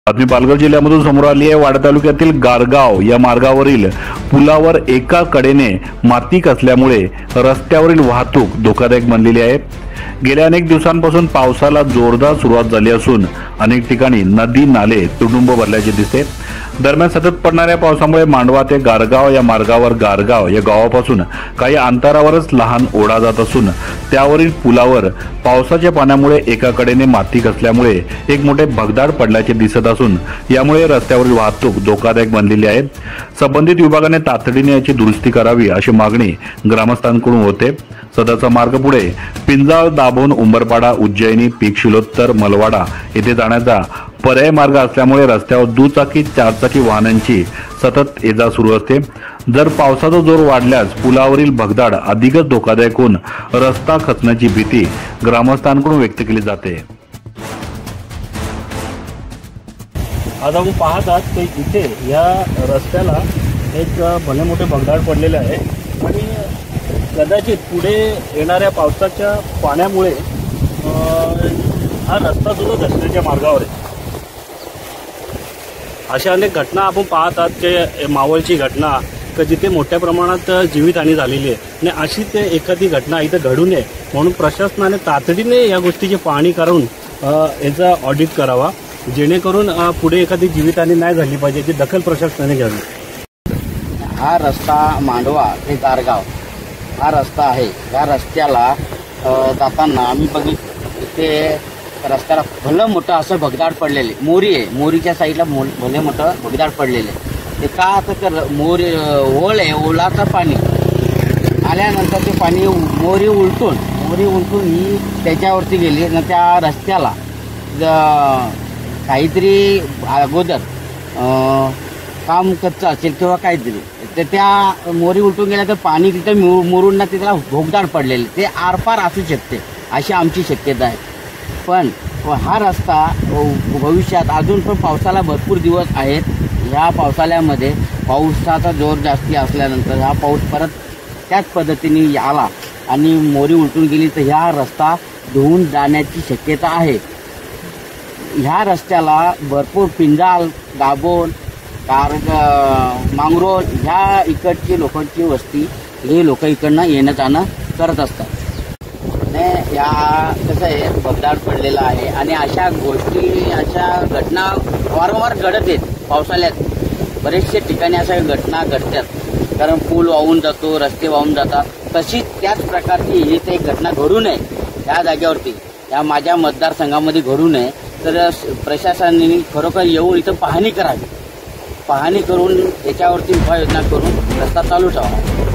बातमी पालघर जिल्ह्यामधून समोर आली आहे। वाडा तालुक्यातील गारगाव या मार्गावरील पुलावर एका कडेने माती कसल्यामुळे रस्त्यावरील वाहतूक धोकादायक बनलेली आहे। गेल्या अनेक दिवसांपासून पावसाला जोरदार सुरुवात झाली असून अनेक ठिकाणी नदी नाले तुडुंब भरल्याचे दिसते। दरम्यान सतत पडणाऱ्या पावसामुळे मांडवा ते गारगाव या मार्गावर गारगाव या गावापासून काही अंतरावरच लहान ओढा जात असून त्यावरील पुलावर पावसाच्या पाण्यामुळे एका कडेने माती कसल्यामुळे एक मोठे भगदाड पडल्याचे दिसत असून यामुळे रस्त्यावरील वाहतूक धोकादायक बनलेली आहे। संबंधित विभागाने तातडीने याची दुरुस्ती करावी अशी मागणी ग्रामस्थांकडून होते। सदरचा मार्ग पुढे पिंजाळ दाभोण उंबरपाडा उज्जैनी पीक शिलोत्तर मलवाडा येथे जाण्याचा पर्याय मार्ग असल्यामुळे रस्त्यावर दुचाकी चारचाकी वाहनांची सतत ये-जा सुरू असते। जर पावसाचा जोर वाढल्यास पुलावरील भगदाड अधिकच धोकादायक होऊन रस्ता खचण्याची भीती ग्रामस्थांकडून व्यक्त केली जाते। आज आपण पाहत आहात की इथे या रस्त्याला एक भले मोठे भगदाड पडलेले आहे आणि कदाचित पुढे येणाऱ्या पावसाच्या पाण्यामुळे हा रस्ता सुद्धा धसण्याच्या मार्गावर आहे। अशा अनेक घटना आपण पाहत आहात की मावळची घटना की जिथे मोठ्या प्रमाणात जीवितहानी झालेली आहे आणि अशी ते एखादी घटना इथे घडू नये म्हणून प्रशासनाने तातडीने या गोष्टीची पाहणी करून याचा ऑडिट करावा, जेणेकरून पुढे एखादी जीवितहानी नाही झाली पाहिजे याची दखल प्रशासनाने घ्यावी। हा रस्ता मांडवा ते गारगाव हा रस्ता आहे। या रस्त्याला जाताना आम्ही बघितलं ते रस्त्याला भलं मोठं असं भगदाड पडलेले मोरी आहे। मोरीच्या साईडला भले मोठं भगदाड पडलेले ते का तर मोरी ओळ आहे, ओलाचं पाणी आल्यानंतर ते पाणी मोरी उलटून ही त्याच्यावरती गेली ना त्या रस्त्याला काहीतरी अगोदर काम कच्चं असेल किंवा काहीतरी तर त्या मोरी उलटून गेल्या तर पाणी तिथं मुरून ना तिथला भोगदाड पडलेले ते आरपार असू शकते अशी आमची शक्यता आहे। पण हा रस्ता भविष्यात अजून पण पावसाला भरपूर दिवस आहेत। ह्या पावसाळ्यामध्ये पावसाचा जोर जास्ती असल्यानंतर हा पाऊस परत त्याच पद्धतीने आला आणि मोरी उलटून गेली तर हा रस्ता धुवून जाण्याची शक्यता आहे। ह्या रस्त्याला भरपूर पिंजाळ दाभोण मांगरोळ ह्या इकडची लोकांची वस्ती हे लोक इकडनं येणं जाणं करत असतात। या कसं आहे भगदाड पडलेला आहे आणि अशा गोष्टी अशा घटना वारंवार घडत आहेत। पावसाळ्यात बरेचशे ठिकाणी अशा घटना घडतात कारण पूल वाहून जातो, रस्ते वाहून जातात। तशीच त्याच प्रकारची ही एक घटना घडू नये या जागेवरती या माझ्या मतदारसंघामध्ये घडू नये तर प्रशासनाने खरोखर येऊन इथं पाहणी करावी, पाहणी करून याच्यावरती उपाययोजना करून रस्ता चालू ठेवावा।